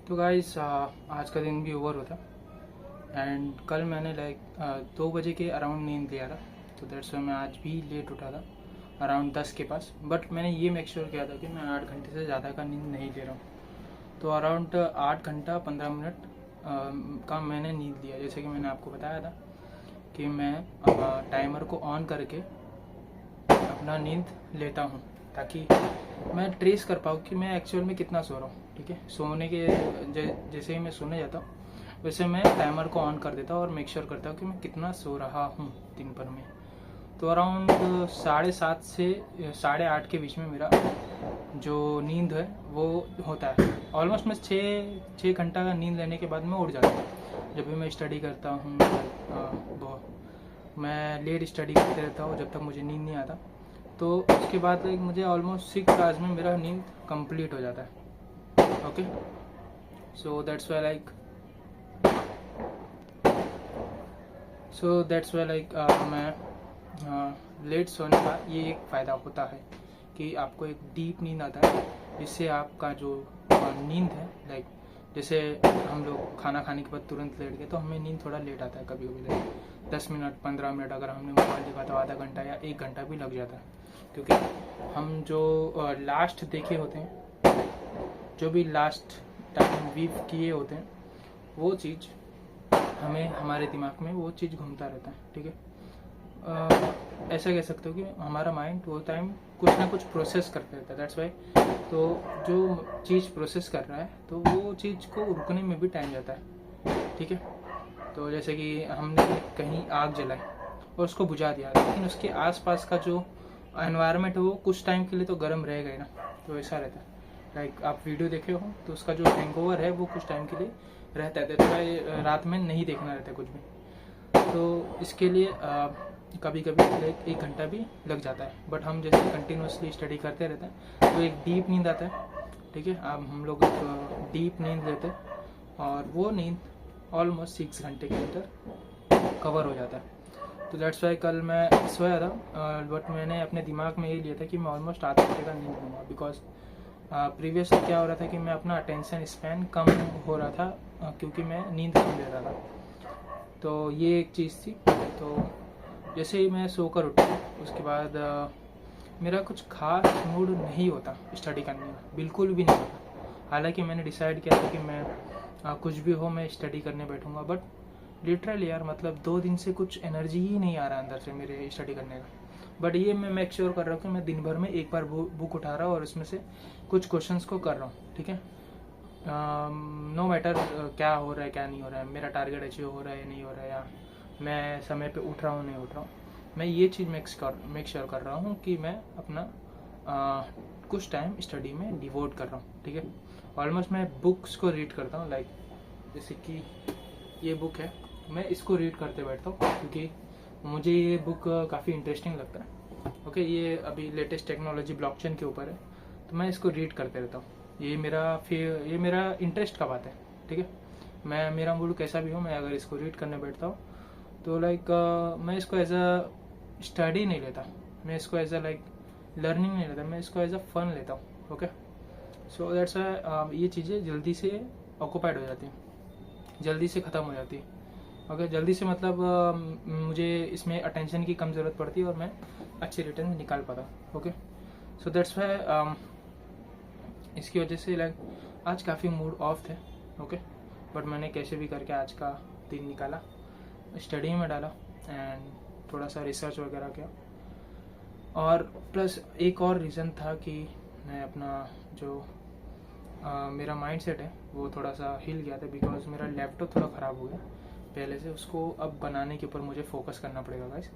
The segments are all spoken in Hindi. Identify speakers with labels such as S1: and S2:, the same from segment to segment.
S1: तो गाइस आज का दिन भी ओवर होता एंड कल मैंने 2 बजे के अराउंड नींद लिया था। तो दैट्स वाई मैं आज भी लेट उठा था अराउंड 10 के पास। बट मैंने ये मेक श्योर किया था कि मैं 8 घंटे से ज़्यादा का नींद नहीं ले रहा हूँ। तो अराउंड 8 घंटा 15 मिनट का मैंने नींद लिया। जैसे कि मैंने आपको बताया था कि मैं टाइमर को ऑन करके अपना नींद लेता हूँ ताकि मैं ट्रेस कर पाऊँ कि मैं एक्चुअल में कितना सो रहा हूँ। ठीक है, सोने के जैसे ही मैं सोने जाता हूँ वैसे मैं टाइमर को ऑन कर देता हूँ और मेक श्योर करता हूँ कि मैं कितना सो रहा हूँ दिन भर में। तो अराउंड 7:30 से 8:30 के बीच में मेरा जो नींद है वो होता है। ऑलमोस्ट मैं 6 घंटा का नींद लेने के बाद मैं उठ जाता हूँ। जब भी मैं स्टडी करता हूँ मैं लेट स्टडी करते रहता हूँ जब तक मुझे नींद नहीं आता। तो उसके बाद मुझे ऑलमोस्ट 6 आवर्स में मेरा नींद कंप्लीट हो जाता है। ओके, सो दैट्स वाई मैं लेट सोने का ये एक फ़ायदा होता है कि आपको एक डीप नींद आता है, जिससे आपका जो नींद है जैसे हम लोग खाना खाने के बाद तुरंत लेट गए तो हमें नींद थोड़ा लेट आता है। कभी कभी 10 मिनट 15 मिनट अगर हमने मोबाइल देखा तो आधा घंटा या 1 घंटा भी लग जाता है, क्योंकि हम जो लास्ट देखे होते हैं, जो भी लास्ट टाइम वीव किए होते हैं वो चीज़ हमें हमारे दिमाग में वो चीज़ घूमता रहता है। ठीक है, ऐसा कह सकते हो कि हमारा माइंड वो टाइम कुछ ना कुछ प्रोसेस करते रहता है। दैट्स वाई तो जो चीज़ प्रोसेस कर रहा है तो वो चीज़ को रुकने में भी टाइम जाता है। ठीक है, तो जैसे कि हमने कहीं आग जलाई और उसको बुझा दिया, लेकिन उसके आसपास का जो एनवायरनमेंट है वो कुछ टाइम के लिए तो गर्म रहेगा ही ना। तो ऐसा रहता है। आप वीडियो देखे हो तो उसका जो हैंगओवर है वो कुछ टाइम के लिए रहता है। तो रात में नहीं देखना रहता है कुछ भी। तो इसके लिए कभी कभी 1 घंटा भी लग जाता है। बट हम जैसे कंटिन्यूसली स्टडी करते रहते हैं तो एक डीप नींद आता है। ठीक है, अब हम लोग एक डीप नींद लेते हैं और वो नींद ऑलमोस्ट 6 घंटे के अंदर कवर हो जाता है। तो दैट्स वाई कल मैं सोया था, बट मैंने अपने दिमाग में ये लिया था कि मैं ऑलमोस्ट आधे घंटे का नींद लूँगा। बिकॉज प्रीवियस क्या हो रहा था कि मैं अपना अटेंशन स्पैन कम हो रहा था क्योंकि मैं नींद कम ले रहा था। तो ये एक चीज़ थी। तो जैसे ही मैं सोकर उठा उसके बाद मेरा कुछ खास मूड नहीं होता स्टडी करने का, बिल्कुल भी नहीं होता। हालांकि मैंने डिसाइड किया था कि मैं कुछ भी हो मैं स्टडी करने बैठूंगा, बट लिटरली यार मतलब 2 दिन से कुछ एनर्जी ही नहीं आ रहा अंदर से मेरे स्टडी करने का। बट ये मैं मेक श्योर कर रहा हूँ कि मैं दिन भर में एक बार बुक उठा रहा हूँ और उसमें से कुछ क्वेश्चंस को कर रहा हूँ। ठीक है, नो मैटर क्या हो रहा है क्या नहीं हो रहा है, मेरा टारगेट अचीव हो रहा है या नहीं हो रहा है, या मैं समय पे उठ रहा हूँ नहीं उठ रहा हूँ, मैं ये चीज़ मेक श्योर कर रहा हूँ कि मैं अपना कुछ टाइम स्टडी में डिवोट कर रहा हूँ। ठीक है, ऑलमोस्ट मैं बुक्स को रीड करता हूँ। जैसे कि ये बुक है, मैं इसको रीड करते बैठता हूँ क्योंकि मुझे ये बुक काफ़ी इंटरेस्टिंग लगता है। ओके, ये अभी लेटेस्ट टेक्नोलॉजी ब्लॉकचेन के ऊपर है, तो मैं इसको रीड करते रहता हूँ। ये मेरा इंटरेस्ट का बात है। ठीक है, मेरा मूड कैसा भी हो, मैं अगर इसको रीड करने बैठता हूँ तो मैं इसको एज अ स्टडी नहीं लेता, मैं इसको एज अ लर्निंग नहीं लेता, मैं इसको एज अ फन लेता हूँ। ओके, सो दैट्स ये चीज़ें जल्दी से ऑक्यूपाइड हो जाती हैं, जल्दी से ख़त्म हो जाती है। ओके, जल्दी से मतलब मुझे इसमें अटेंशन की कम ज़रूरत पड़ती है और मैं अच्छे रिटर्न निकाल पाता हूँ। ओके, सो दैट्स वाई इसकी वजह से आज काफ़ी मूड ऑफ थे। ओके, बट मैंने कैसे भी करके आज का दिन निकाला, स्टडी में डाला एंड थोड़ा सा रिसर्च वगैरह किया। और प्लस एक और रीज़न था कि मैं अपना जो मेरा माइंड सेट है वो थोड़ा सा हिल गया था, बिकॉज मेरा लैपटॉप थोड़ा ख़राब हो गया पहले से, उसको अब बनाने के ऊपर मुझे फोकस करना पड़ेगा गाइस।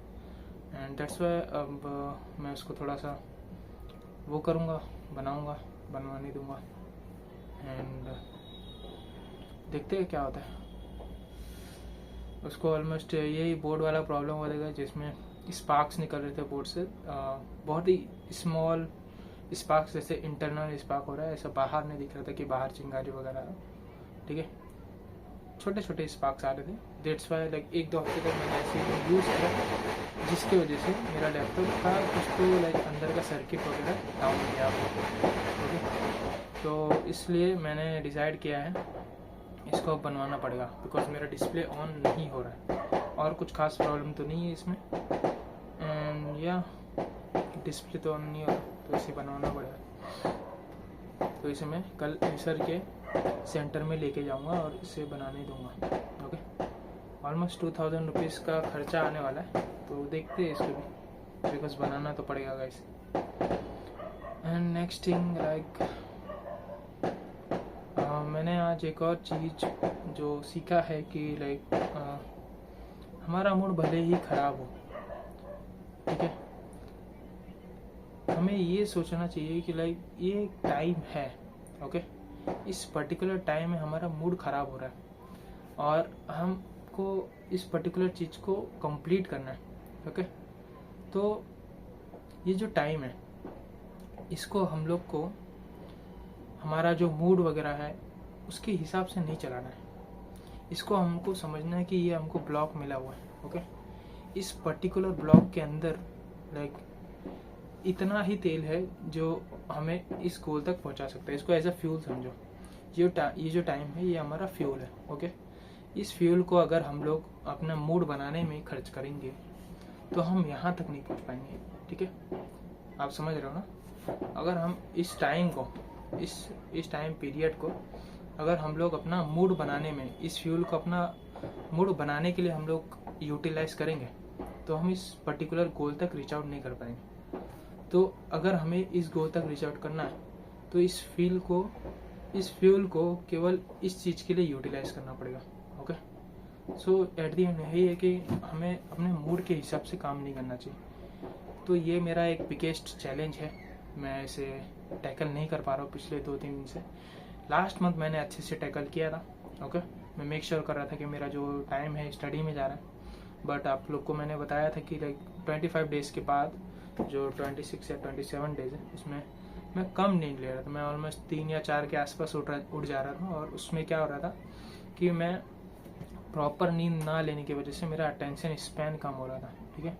S1: एंड दैट्स वाई अब मैं उसको थोड़ा सा वो करूँगा, बनवाने दूँगा एंड देखते हैं क्या होता है। उसको ऑलमोस्ट यही बोर्ड वाला प्रॉब्लम हो जाएगा जिसमें स्पार्क्स निकल रहे थे बोर्ड से, बहुत ही स्मॉल स्पार्क्स, जैसे इंटरनल स्पार्क हो रहा है, ऐसा बाहर नहीं दिख रहा था कि बाहर चिंगारी वगैरह है। ठीक है, छोटे छोटे स्पार्क्स आ रहे थे। दैट्स वाई लाइक 1-2 हफ्ते तक मैंने ऐसे यूज़ किया, जिसकी वजह से मेरा लैपटॉप का कुछ तो लाइक अंदर का सर्किट वगैरह डाउन हो गया। ओके, तो इसलिए मैंने डिसाइड किया है इसको अब बनवाना पड़ेगा, बिकॉज मेरा डिस्प्ले ऑन नहीं हो रहा है और कुछ खास प्रॉब्लम तो नहीं है इसमें। एंड या डिस्प्ले तो ऑन नहीं हो रहा, तो इसे बनवाना पड़ेगा। तो इसे मैं कल एसर के सेंटर में लेके जाऊंगा और इसे बनाने दूंगा। ओके, ऑलमोस्ट 2000 रुपीज़ का खर्चा आने वाला है, तो देखते हैं इसको भी, बिकॉज बनाना तो पड़ेगा guys. And next thing like मैंने आज एक और चीज़ जो सीखा है कि लाइक हमारा मूड भले ही ख़राब हो, ठीक है, हमें ये सोचना चाहिए कि लाइक ये टाइम है। ओके, इस पर्टिकुलर टाइम में हमारा मूड ख़राब हो रहा है और हमको इस पर्टिकुलर चीज़ को कंप्लीट करना है। ओके, तो ये जो टाइम है इसको हम लोग को हमारा जो मूड वगैरह है उसके हिसाब से नहीं चलाना है। इसको हमको समझना है कि ये हमको ब्लॉक मिला हुआ है। ओके, इस पर्टिकुलर ब्लॉक के अंदर लाइक इतना ही तेल है जो हमें इस गोल तक पहुंचा सकता है। इसको एज अ फ्यूल समझो। ये जो टाइम है ये हमारा फ्यूल है। ओके, इस फ्यूल को अगर हम लोग अपना मूड बनाने में खर्च करेंगे तो हम यहाँ तक नहीं पहुँच पाएंगे। ठीक है, आप समझ रहे हो ना। अगर हम इस टाइम को इस टाइम पीरियड को अगर हम लोग अपना मूड बनाने में इस फ्यूल को अपना मूड बनाने के लिए हम लोग यूटिलाइज करेंगे तो हम इस पर्टिकुलर गोल तक रीच आउट नहीं कर पाएंगे। तो अगर हमें इस गोल तक रीच आउट करना है तो इस फ्यूल को केवल इस चीज़ के लिए यूटिलाइज करना पड़ेगा। Okay, so at the and यही है कि हमें अपने मूड के हिसाब से काम नहीं करना चाहिए। तो ये मेरा एक बिगेस्ट चैलेंज है, मैं इसे टैकल नहीं कर पा रहा हूँ पिछले 2-3 दिन से। लास्ट मंथ मैंने अच्छे से टैकल किया था। ओके, मैं मेक श्योर कर रहा था कि मेरा जो टाइम है स्टडी में जा रहा है। बट आप लोग को मैंने बताया था कि लाइक 25 डेज़ के बाद जो 26 या 27 डेज़ है उसमें मैं कम नींद ले रहा था। मैं ऑलमोस्ट 3 या 4 के आसपास उठ जा रहा था और उसमें क्या हो रहा था कि मैं प्रॉपर नींद ना लेने की वजह से मेरा अटेंशन स्पैन कम हो रहा था। ठीक है,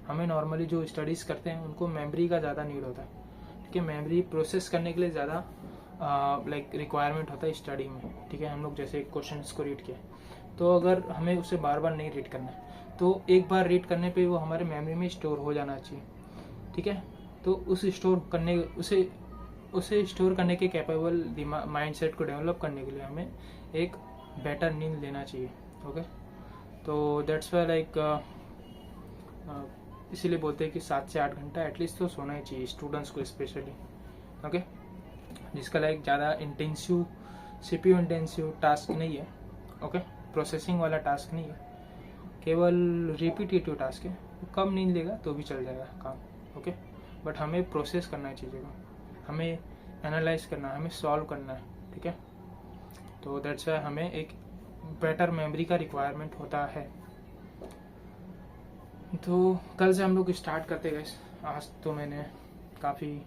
S1: हमें नॉर्मली जो स्टडीज़ करते हैं उनको मेमोरी का ज़्यादा नीड होता है। ठीक है, मेमोरी प्रोसेस करने के लिए ज़्यादा लाइक रिक्वायरमेंट होता है स्टडी में। ठीक है, हम लोग जैसे क्वेश्चंस को रीड किया तो अगर हमें उसे बार बार नहीं रीड करना है तो एक बार रीड करने पे वो हमारे मेमोरी में स्टोर हो जाना चाहिए। ठीक है, तो उसे स्टोर करने के कैपेबल माइंडसेट को डेवलप करने के लिए हमें एक बेटर नींद लेना चाहिए। ओके, तो दैट्स वाई लाइक इसीलिए बोलते हैं कि 7 से 8 घंटा एटलीस्ट तो सोना ही चाहिए स्टूडेंट्स को स्पेशली। ओके, जिसका लाइक ज़्यादा इंटेंसिव CPU इंटेंसिव टास्क नहीं है। ओके, प्रोसेसिंग वाला टास्क नहीं है, केवल रिपीटेटिव टास्क है। कम नींद लेगा तो भी चल जाएगा काम। ओके, बट हमें प्रोसेस करना है चीज़ों को, हमें एनालाइज करना है, हमें सॉल्व करना है। ठीक है, तो दैट्स वाई हमें एक बेटर मेमोरी का रिक्वायरमेंट होता है। तो कल से हम लोग स्टार्ट करते गए। आज तो मैंने काफ़ी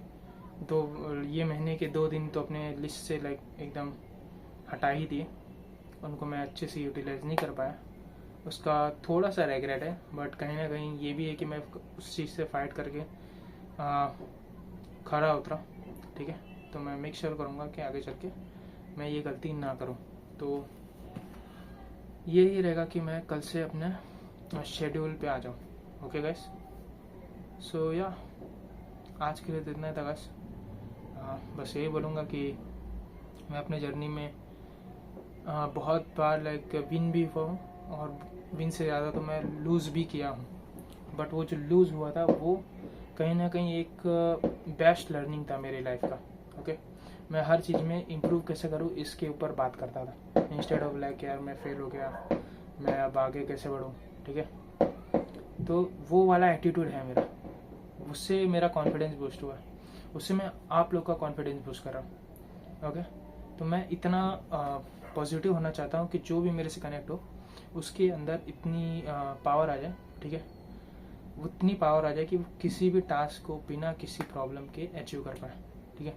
S1: ये महीने के 2 दिन तो अपने लिस्ट से लाइक एकदम हटा ही दिए, उनको मैं अच्छे से यूटिलाइज नहीं कर पाया। उसका थोड़ा सा रेग्रेट है, बट कहीं ना कहीं ये भी है कि मैं उस चीज़ से फाइट करके खरा उतरा। ठीक है, तो मैं मेक श्योर करूँगा कि आगे चल के मैं ये गलती ना करूँ। तो यही रहेगा कि मैं कल से अपने शेड्यूल पे आ जाऊँ। ओके गाइस, सो या आज के लिए इतना ही था गाइस। बस यही बोलूँगा कि मैं अपने जर्नी में बहुत बार लाइक विन भी हुआ हूँ और विन से ज़्यादा तो मैं लूज़ भी किया हूँ। बट वो जो लूज़ हुआ था वो कहीं ना कहीं एक बेस्ट लर्निंग था मेरी लाइफ का। ओके, मैं हर चीज़ में इम्प्रूव कैसे करूँ इसके ऊपर बात करता था, इंस्टेड ऑफ लाइक यार मैं फेल हो गया, मैं अब आगे कैसे बढ़ूँ। ठीक है, तो वो वाला एटीट्यूड है मेरा, उससे मेरा कॉन्फिडेंस बूस्ट हुआ, उससे मैं आप लोग का कॉन्फिडेंस बूस्ट कर रहा हूँ। ओके, तो मैं इतना पॉजिटिव होना चाहता हूँ कि जो भी मेरे से कनेक्ट हो उसके अंदर इतनी पावर आ जाए। ठीक है, उतनी पावर आ जाए कि वो किसी भी टास्क को बिना किसी प्रॉब्लम के अचीव कर पाए। ठीक है,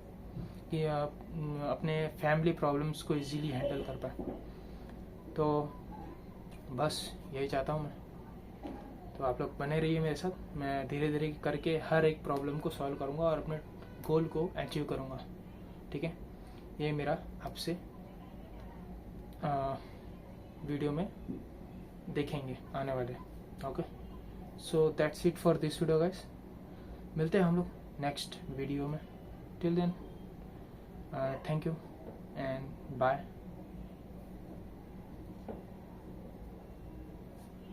S1: कि अपने फैमिली प्रॉब्लम्स को इजीली हैंडल कर पाए। तो बस यही चाहता हूँ मैं। तो आप लोग बने रहिए मेरे साथ, मैं धीरे धीरे करके हर एक प्रॉब्लम को सॉल्व करूँगा और अपने गोल को अचीव करूँगा। ठीक है, ये मेरा आपसे वीडियो में देखेंगे आने वाले। Okay, so that's it for this video guys. मिलते हैं हम लोग नेक्स्ट वीडियो में। Till then thank you and bye.